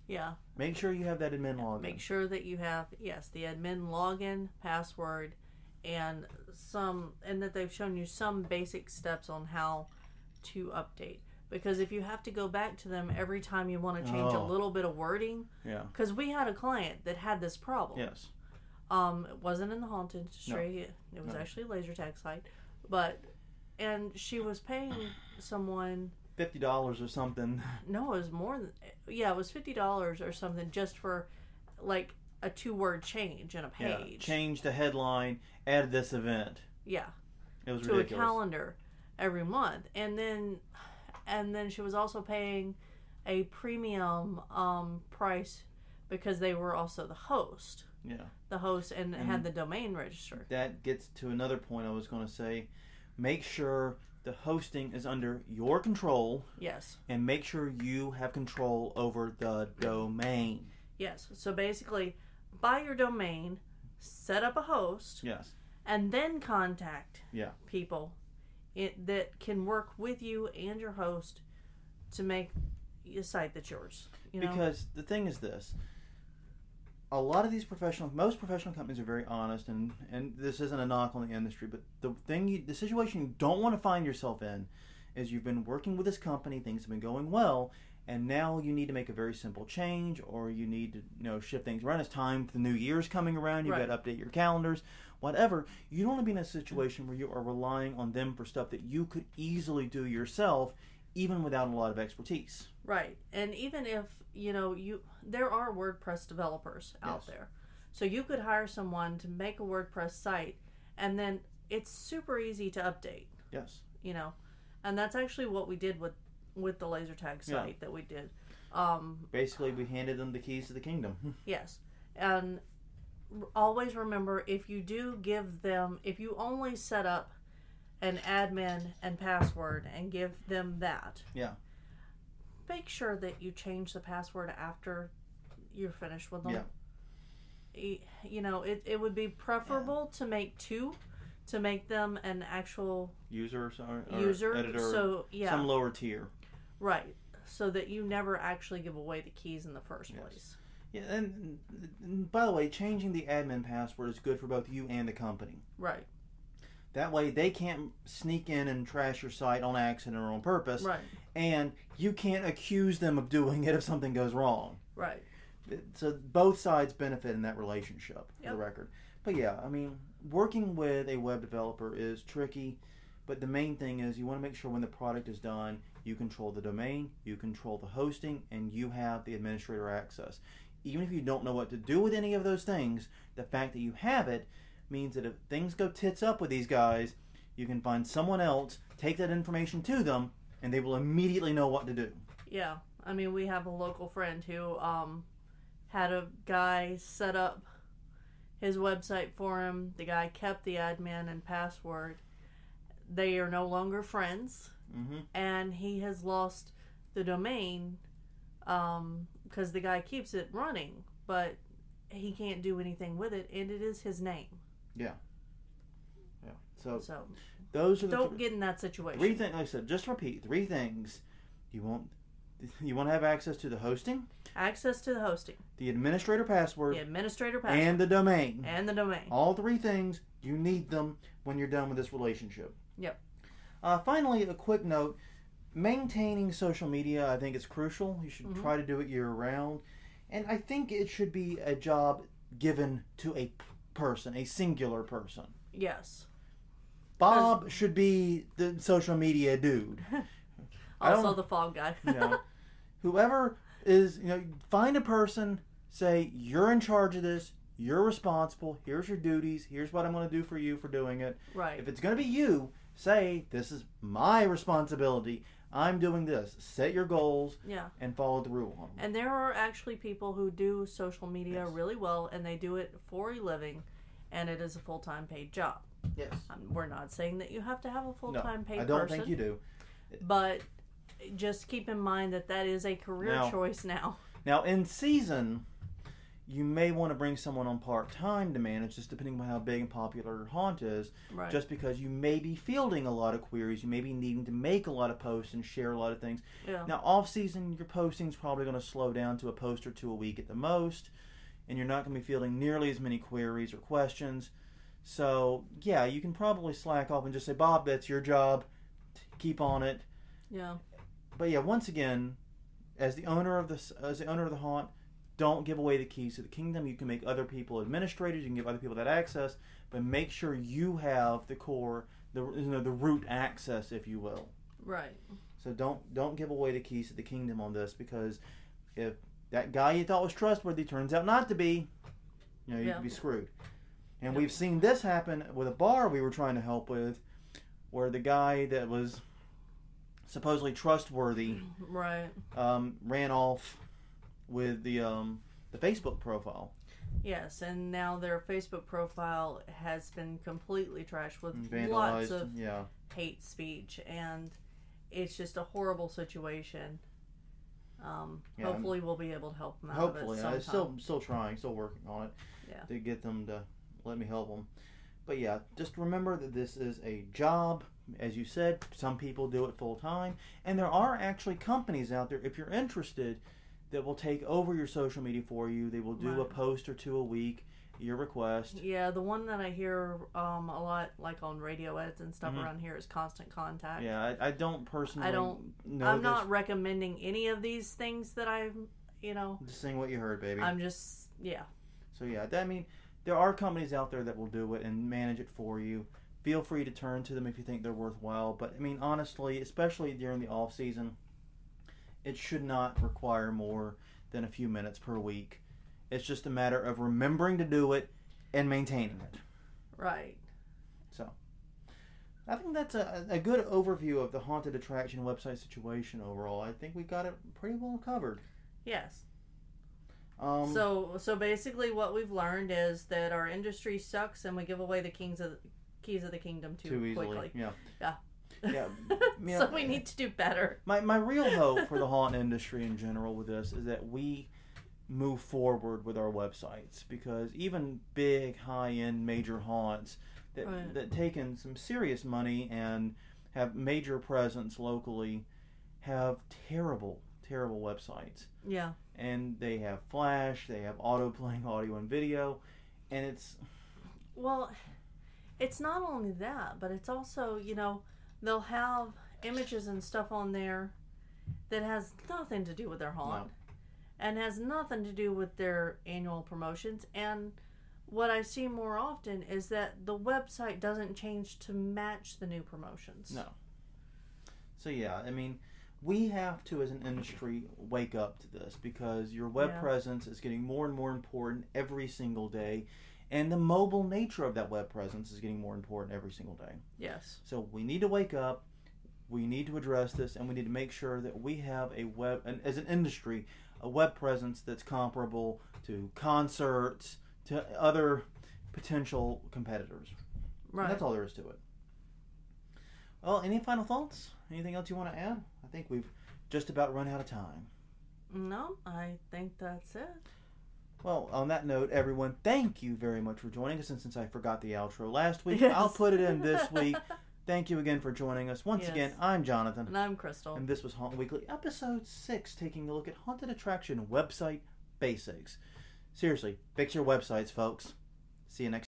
Yeah. Make sure you have that admin login. Make sure that you have, the admin login, password, and that they've shown you some basic steps on how to update. Because if you have to go back to them every time you want to change a little bit of wording. Yeah. Because we had a client that had this problem. Yes. It wasn't in the haunted industry. No. It was actually a laser tag site. And she was paying someone $50 or something. No, it was more than... Yeah, it was $50 or something just for, like, a 2-word change in a page. Yeah, change the headline, add this event. Yeah. It was to ridiculous. A calendar every month. And then she was also paying a premium price because they were also the host. Yeah. The host and had the domain registered. That gets to another point I was going to say. Make sure the hosting is under your control. Yes. And make sure you have control over the domain. Yes. So basically, buy your domain, set up a host. Yes. And then contact people that can work with you and your host to make a site that's yours. Because the thing is this. A lot of these most professional companies are very honest, and this isn't a knock on the industry, but the situation you don't want to find yourself in is you've been working with this company, things have been going well, and now you need to make a very simple change, or you need to shift things around. It's time, the new year's coming around, you've got to update your calendars, whatever. You don't want to be in a situation where you are relying on them for stuff that you could easily do yourself, even without a lot of expertise. Right. And even if, there are WordPress developers out there. So you could hire someone to make a WordPress site, and then it's super easy to update. Yes. And that's actually what we did with the laser tag site that we did. Basically, we handed them the keys to the kingdom. Yes. And always remember, if you only set up an admin and password and give them that. Yeah. Make sure that you change the password after you're finished with them. Yeah. It would be preferable to make two, to make them an actual user or editor, so some lower tier. Right. So that you never actually give away the keys in the first place. Yeah, and by the way, changing the admin password is good for both you and the company. Right. That way they can't sneak in and trash your site on accident or on purpose. Right. And you can't accuse them of doing it if something goes wrong. Right. So both sides benefit in that relationship, for the record. But yeah, I mean, working with a web developer is tricky, but the main thing is you want to make sure when the product is done, you control the domain, you control the hosting, and you have the administrator access. Even if you don't know what to do with any of those things, the fact that you have it means that if things go tits up with these guys, you can find someone else, take that information to them, and they will immediately know what to do. Yeah. I mean, we have a local friend who had a guy set up his website for him. The guy kept the admin and password. They are no longer friends. Mm-hmm. And he has lost the domain because the guy keeps it running, but he can't do anything with it, and it is his name. Yeah. So those are don't get in that situation. 3 things. Like I said, just repeat 3 things. You want to have access to the hosting. Access to the hosting. The administrator password. And the domain. All 3 things, you need them when you're done with this relationship. Yep. Finally, a quick note. Maintaining social media, I think, is crucial. You should try to do it year-round. And I think it should be a job given to a person, a singular person. Yes. Bob should be the social media dude. Also the fog guy. Whoever is, find a person, say, you're in charge of this, you're responsible, here's your duties, here's what I'm going to do for you for doing it. Right. If it's going to be you, say, this is my responsibility, I'm doing this. Set your goals and follow through on them. And there are actually people who do social media really well, and they do it for a living, and it is a full-time paid job. Yes. We're not saying that you have to have a full-time paid person. I don't think you do. But just keep in mind that is a career choice now. Now, in season, you may want to bring someone on part-time to manage, just depending on how big and popular your haunt is. Right. Just because you may be fielding a lot of queries, you may be needing to make a lot of posts and share a lot of things. Yeah. Now, off-season, your posting's probably going to slow down to a post or 2 a week at the most, and you're not going to be fielding nearly as many queries or questions. So, yeah, you can probably slack off and just say, Bob, that's your job. Keep on it. Yeah. But yeah, once again, as the owner of the haunt, don't give away the keys to the kingdom. You can make other people administrators. You can give other people that access, but make sure you have the core, the root access, if you will. Right. So don't give away the keys to the kingdom on this, because if that guy you thought was trustworthy turns out not to be, you could be screwed. And we've seen this happen with a bar we were trying to help with, where the guy that was supposedly trustworthy ran off with the Facebook profile. Yes, and now their Facebook profile has been completely trashed with vandalized, lots of hate speech, and it's just a horrible situation. Hopefully we'll be able to help them out hopefully. of it sometime. I'm still trying, still working on it to get them to let me help them. But yeah, just remember that this is a job. As you said, some people do it full time, and there are actually companies out there, if you're interested, that will take over your social media for you. They will do a post or 2 a week, your request. Yeah, the one that I hear a lot, like on radio edits and stuff around here, is Constant Contact. Yeah, I don't personally know I'm not recommending any of these things that I'm, Just saying what you heard, baby. I'm just, So yeah, there are companies out there that will do it and manage it for you. Feel free to turn to them if you think they're worthwhile. But, honestly, especially during the off-season, it should not require more than a few minutes per week. It's just a matter of remembering to do it and maintaining it. Right. So, I think that's a good overview of the haunted attraction website situation overall. I think we got it pretty well covered. Yes. So basically, what we've learned is that our industry sucks, and we give away the keys of the kingdom too easily. Quickly. Yeah. Yeah. Yeah. So we need to do better. My real hope for the haunt industry in general with this is that we move forward with our websites, because even big, high-end, major haunts that take in some serious money and have major presence locally have terrible websites. Yeah. And they have Flash, they have auto-playing audio and video, and it's... Well, it's not only that, but it's also, they'll have images and stuff on there that has nothing to do with their haunt. No. And has nothing to do with their annual promotions. And what I see more often is that the website doesn't change to match the new promotions. No. So yeah, I mean, we have to, as an industry, wake up to this, because your web presence is getting more and more important every single day, and the mobile nature of that web presence is getting more important every single day. Yes. So we need to wake up, we need to address this, and we need to make sure that we have a web, and as an industry, a web presence that's comparable to concerts, to other potential competitors. Right. And that's all there is to it. Well, any final thoughts? Anything else you want to add? I think we've just about run out of time. No, I think that's it. Well, on that note, everyone, thank you very much for joining us. And since I forgot the outro last week, Yes. I'll put it in this week. Thank you again for joining us. Once again, I'm Jonathan. And I'm Crystal. And this was Haunt Weekly, episode 6, taking a look at haunted attraction website basics. Seriously, fix your websites, folks. See you next time.